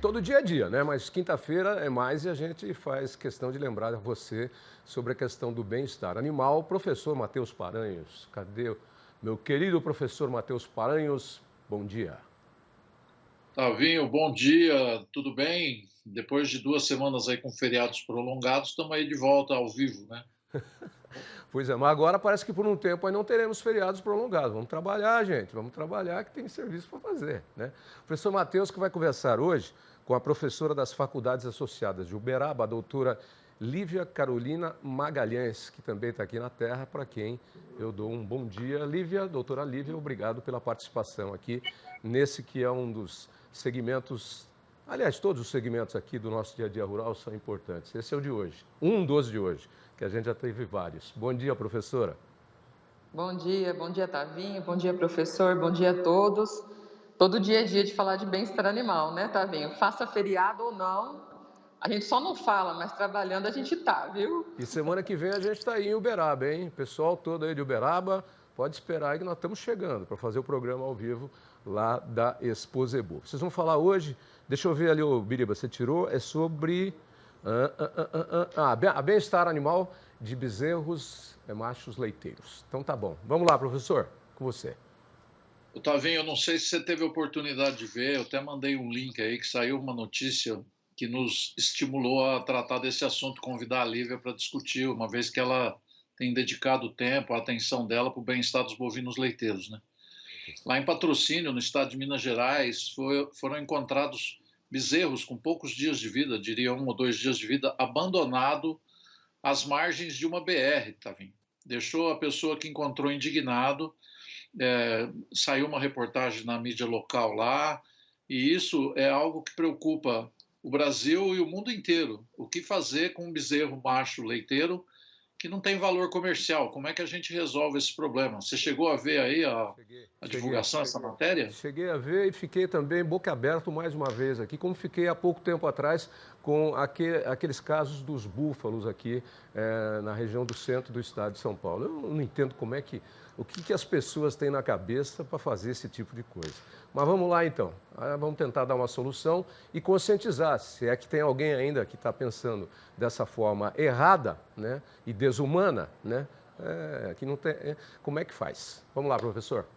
Todo dia a dia, né? Mas quinta-feira é mais e a gente faz questão de lembrar a você sobre a questão do bem-estar animal. Professor Matheus Paranhos, cadê o meu querido professor Matheus Paranhos? Bom dia. Tavinho, bom dia, tudo bem? Depois de 2 semanas aí com feriados prolongados, estamos aí de volta ao vivo, né? Pois é, mas agora parece que por um tempo aí não teremos feriados prolongados. Vamos trabalhar, gente, vamos trabalhar que tem serviço para fazer, né? O professor Matheus que vai conversar hoje com a professora das Faculdades Associadas de Uberaba, a doutora Lívia Carolina Magalhães, que também está aqui na Terra, para quem eu dou um bom dia. Lívia, doutora Lívia, obrigado pela participação aqui nesse que é um dos segmentos. Aliás, todos os segmentos aqui do nosso dia a dia rural são importantes. Esse é o de hoje, um dos de hoje, que a gente já teve vários. Bom dia, professora. Bom dia, Tavinho, bom dia, professor, bom dia a todos. Todo dia é dia de falar de bem-estar animal, né, Tavinho? Faça feriado ou não, a gente só não fala, mas trabalhando a gente tá, viu? E semana que vem a gente está aí em Uberaba, hein? Pessoal todo aí de Uberaba, pode esperar aí que nós estamos chegando para fazer o programa ao vivo lá da Expo Zebu. Vocês vão falar hoje, deixa eu ver ali, o Biriba, você tirou, é sobre a bem-estar animal de bezerros machos leiteiros. Então tá bom. Vamos lá, professor, com você. Tavinho, eu não sei se você teve a oportunidade de ver, eu até mandei um link aí que saiu uma notícia que nos estimulou a tratar desse assunto, convidar a Lívia para discutir, uma vez que ela tem dedicado o tempo, a atenção dela para o bem-estar dos bovinos leiteiros, né? Lá em Patrocínio, no estado de Minas Gerais, foram encontrados bezerros com poucos dias de vida, diria 1 ou 2 dias de vida, abandonado às margens de uma BR, Tavinho. Deixou a pessoa que encontrou indignado, saiu uma reportagem na mídia local lá, e isso é algo que preocupa o Brasil e o mundo inteiro. O que fazer com um bezerro macho leiteiro que não tem valor comercial? Como é que a gente resolve esse problema? Você chegou a ver aí a divulgação dessa matéria? Cheguei a ver e fiquei também boca aberta mais uma vez aqui, como fiquei há pouco tempo atrás com aqueles casos dos búfalos aqui na região do centro do estado de São Paulo. Eu não entendo o que as pessoas têm na cabeça para fazer esse tipo de coisa. Mas vamos lá então, vamos tentar dar uma solução e conscientizar, se é que tem alguém ainda que está pensando dessa forma errada, né, e desumana, né, que não tem, como é que faz? Vamos lá, professor.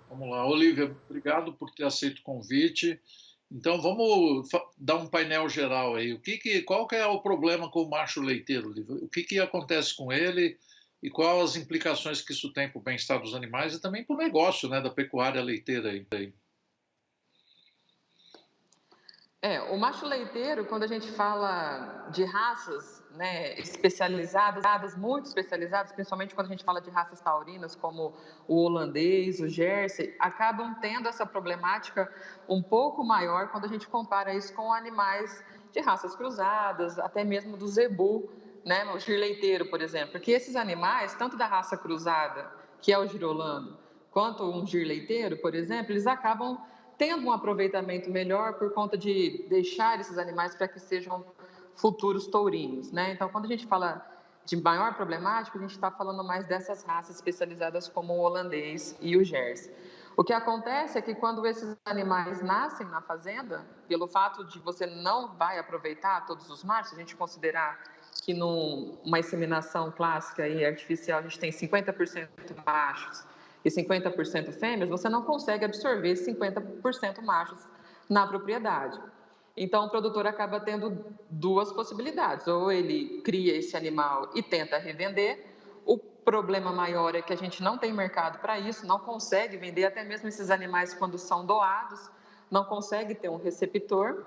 Vamos lá, Olívia, obrigado por ter aceito o convite. Então vamos dar um painel geral aí. Qual que é o problema com o macho leiteiro, Olívia? O que acontece com ele e quais as implicações que isso tem para o bem-estar dos animais e também para o negócio, né, da pecuária leiteira aí? O macho leiteiro, quando a gente fala de raças, né, especializadas, muito especializadas, principalmente quando a gente fala de raças taurinas, como o holandês, o Jersey, acabam tendo essa problemática um pouco maior quando a gente compara isso com animais de raças cruzadas, até mesmo do zebu, né, o gir-leiteiro, por exemplo, porque esses animais, tanto da raça cruzada, que é o girolando, quanto um gir-leiteiro, por exemplo, eles acabam tendo um aproveitamento melhor por conta de deixar esses animais para que sejam futuros tourinhos, né? Então, quando a gente fala de maior problemática, a gente está falando mais dessas raças especializadas como o holandês e o Jersey. O que acontece é que quando esses animais nascem na fazenda, pelo fato de você não vai aproveitar todos os machos, a gente considerar que numa inseminação clássica e artificial a gente tem 50% machos e 50% fêmeas, você não consegue absorver 50% machos na propriedade. Então, o produtor acaba tendo duas possibilidades. Ou ele cria esse animal e tenta revender. O problema maior é que a gente não tem mercado para isso, não consegue vender, até mesmo esses animais, quando são doados, não consegue ter um receptor.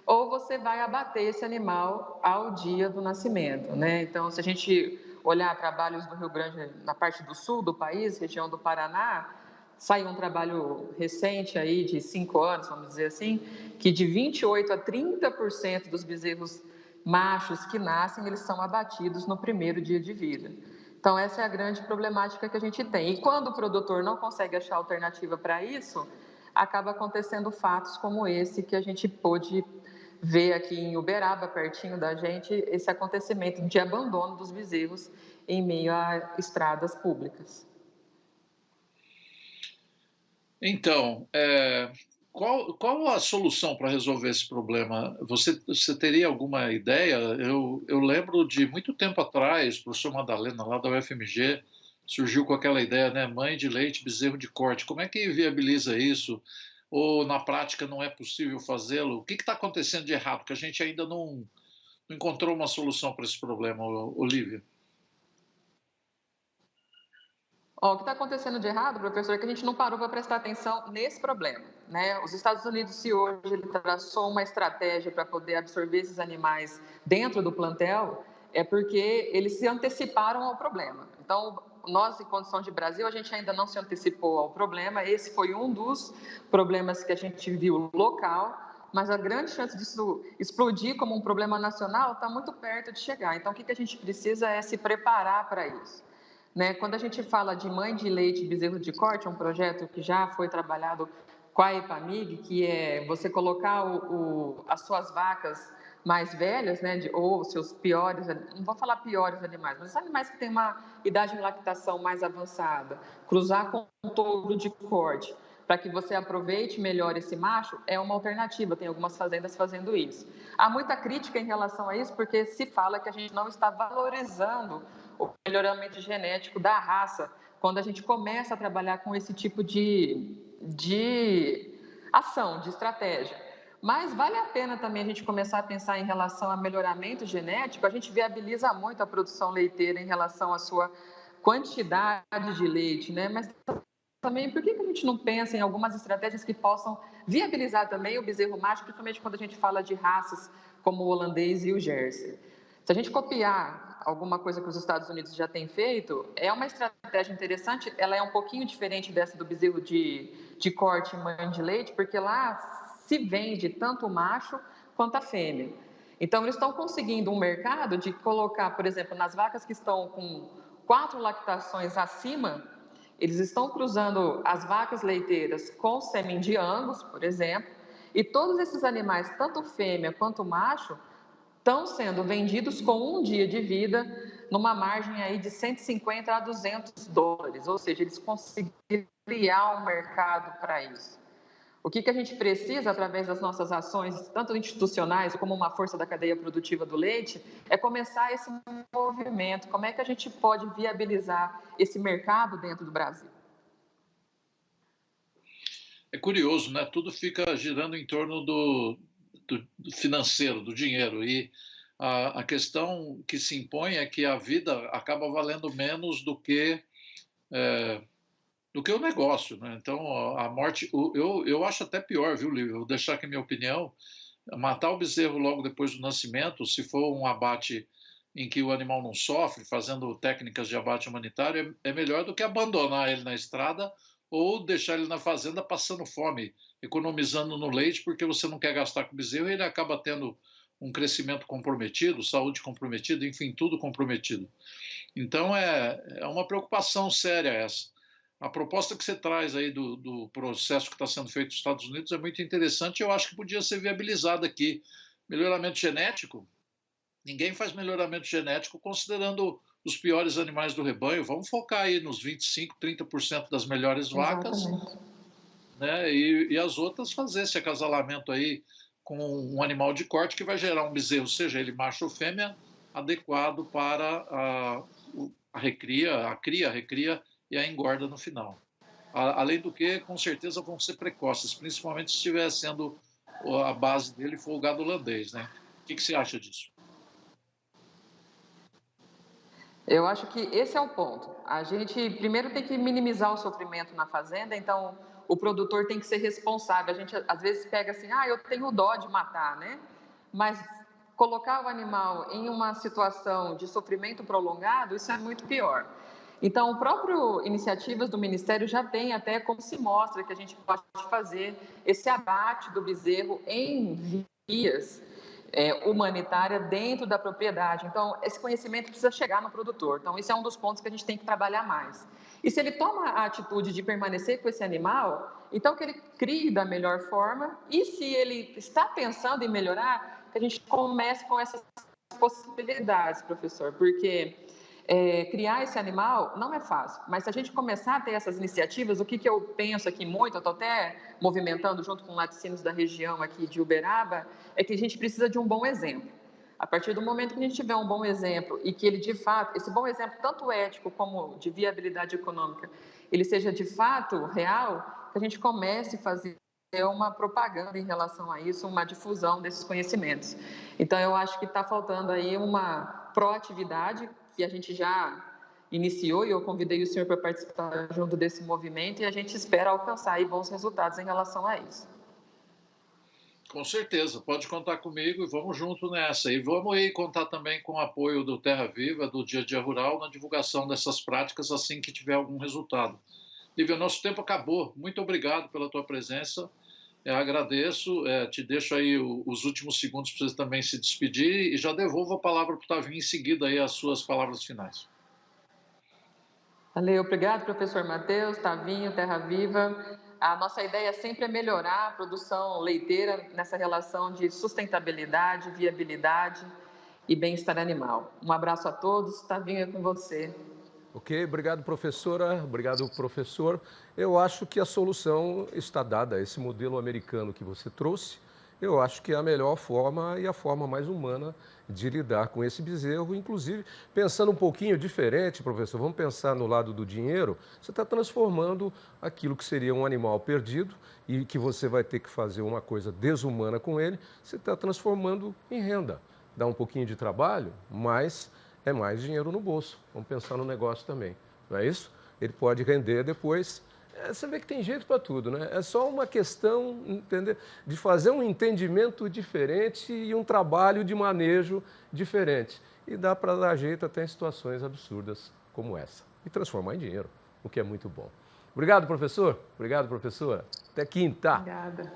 Ou você vai abater esse animal ao dia do nascimento, né? Então, se a gente olhar trabalhos do Rio Grande, na parte do sul do país, região do Paraná, saiu um trabalho recente aí de 5 anos, vamos dizer assim, que de 28% a 30% dos bezerros machos que nascem, eles são abatidos no primeiro dia de vida. Então, essa é a grande problemática que a gente tem. E quando o produtor não consegue achar alternativa para isso, acaba acontecendo fatos como esse que a gente pôde ver aqui em Uberaba, pertinho da gente, esse acontecimento de abandono dos bezerros em meio a estradas públicas. Então, qual a solução para resolver esse problema? Você teria alguma ideia? Eu lembro de muito tempo atrás, o professor Madalena, lá da UFMG, surgiu com aquela ideia, né? Mãe de leite, bezerro de corte. Como é que viabiliza isso? Ou na prática não é possível fazê-lo? O que está acontecendo de errado? Que a gente ainda não encontrou uma solução para esse problema, Olívia. Ó, o que está acontecendo de errado, professor, é que a gente não parou para prestar atenção nesse problema, né? Os Estados Unidos, se hoje ele traçou uma estratégia para poder absorver esses animais dentro do plantel, é porque eles se anteciparam ao problema. Então, nós, em condição de Brasil, a gente ainda não se antecipou ao problema. Esse foi um dos problemas que a gente viu local, mas a grande chance disso explodir como um problema nacional está muito perto de chegar. Então, o que a gente precisa é se preparar para isso. Né? Quando a gente fala de mãe de leite e bezerro de corte, é um projeto que já foi trabalhado com a EPAMIG, que é você colocar as suas vacas mais velhas, né, ou seus piores, não vou falar piores animais, mas animais que têm uma idade de lactação mais avançada, cruzar com um touro de corte, para que você aproveite melhor esse macho, é uma alternativa, tem algumas fazendas fazendo isso. Há muita crítica em relação a isso, porque se fala que a gente não está valorizando o melhoramento genético da raça, quando a gente começa a trabalhar com esse tipo de ação, de estratégia. Mas vale a pena também a gente começar a pensar em relação a melhoramento genético, a gente viabiliza muito a produção leiteira em relação à sua quantidade de leite, né? Mas também, por que a gente não pensa em algumas estratégias que possam viabilizar também o bezerro macho, principalmente quando a gente fala de raças como o holandês e o Jersey? Se a gente copiar alguma coisa que os Estados Unidos já têm feito, é uma estratégia interessante, ela é um pouquinho diferente dessa do bezerro de corte e mãe de leite, porque lá se vende tanto o macho quanto a fêmea. Então, eles estão conseguindo um mercado de colocar, por exemplo, nas vacas que estão com 4 lactações acima, eles estão cruzando as vacas leiteiras com sêmen de Angus, por exemplo, e todos esses animais, tanto fêmea quanto macho, estão sendo vendidos com um dia de vida numa margem aí de 150 a 200 dólares, ou seja, eles conseguiram criar um mercado para isso. O que a gente precisa, através das nossas ações, tanto institucionais como uma força da cadeia produtiva do leite, é começar esse movimento. Como é que a gente pode viabilizar esse mercado dentro do Brasil? É curioso, né? Tudo fica girando em torno do financeiro, do dinheiro. E a questão que se impõe é que a vida acaba valendo menos do que o negócio, né? Então, a morte, eu acho até pior, viu, Lívia? Vou deixar aqui a minha opinião. Matar o bezerro logo depois do nascimento, se for um abate em que o animal não sofre, fazendo técnicas de abate humanitário, é melhor do que abandonar ele na estrada ou deixar ele na fazenda passando fome, economizando no leite, porque você não quer gastar com o bezerro e ele acaba tendo um crescimento comprometido, saúde comprometida, enfim, tudo comprometido. Então, é uma preocupação séria essa. A proposta que você traz aí do processo que está sendo feito nos Estados Unidos é muito interessante e eu acho que podia ser viabilizada aqui. Melhoramento genético, ninguém faz melhoramento genético considerando os piores animais do rebanho. Vamos focar aí nos 25%, 30% das melhores vacas, né? E as outras fazer esse acasalamento aí com um animal de corte que vai gerar um bezerro, seja ele macho ou fêmea, adequado para a recria, a recria e a engorda no final. Além do que, com certeza vão ser precoces, principalmente se estiver sendo a base dele for o gado holandês, né? O que você acha disso? Eu acho que esse é o ponto. A gente primeiro tem que minimizar o sofrimento na fazenda, então o produtor tem que ser responsável. A gente às vezes pega assim, eu tenho dó de matar, né? Mas colocar o animal em uma situação de sofrimento prolongado, isso é muito pior. Então, o próprio iniciativas do Ministério já tem até como se mostra que a gente pode fazer esse abate do bezerro em vias humanitária dentro da propriedade. Então, esse conhecimento precisa chegar no produtor. Então, esse é um dos pontos que a gente tem que trabalhar mais. E se ele toma a atitude de permanecer com esse animal, então que ele crie da melhor forma e se ele está pensando em melhorar, que a gente comece com essas possibilidades, professor, porque criar esse animal não é fácil, mas se a gente começar a ter essas iniciativas, o que eu penso aqui muito, eu estou até movimentando junto com laticínios da região aqui de Uberaba, é que a gente precisa de um bom exemplo. A partir do momento que a gente tiver um bom exemplo e que ele, de fato, esse bom exemplo, tanto ético como de viabilidade econômica, ele seja de fato real, que a gente comece a fazer uma propaganda em relação a isso, uma difusão desses conhecimentos. Então, eu acho que está faltando aí uma proatividade que a gente já iniciou e eu convidei o senhor para participar junto desse movimento e a gente espera alcançar aí bons resultados em relação a isso. Com certeza, pode contar comigo e vamos junto nessa. E vamos aí contar também com o apoio do Terra Viva, do Dia a Dia Rural, na divulgação dessas práticas assim que tiver algum resultado. Lívia, nosso tempo acabou. Muito obrigado pela tua presença. Agradeço, te deixo aí os últimos segundos para você também se despedir e já devolvo a palavra para o Tavinho em seguida aí as suas palavras finais. Valeu, obrigado, professor Matheus, Tavinho, Terra Viva. A nossa ideia sempre é melhorar a produção leiteira nessa relação de sustentabilidade, viabilidade e bem-estar animal. Um abraço a todos, Tavinho é com você. Ok, obrigado, professora. Obrigado, professor. Eu acho que a solução está dada. Esse modelo americano que você trouxe, eu acho que é a melhor forma e a forma mais humana de lidar com esse bezerro. Inclusive, pensando um pouquinho diferente, professor, vamos pensar no lado do dinheiro. Você está transformando aquilo que seria um animal perdido e que você vai ter que fazer uma coisa desumana com ele, você está transformando em renda. Dá um pouquinho de trabalho, mas é mais dinheiro no bolso. Vamos pensar no negócio também, não é isso? Ele pode render depois. Você vê que tem jeito para tudo, né? É só uma questão, entender, de fazer um entendimento diferente e um trabalho de manejo diferente. E dá para dar jeito até em situações absurdas como essa. E transformar em dinheiro, o que é muito bom. Obrigado, professor. Obrigado, professora. Até quinta. Obrigada.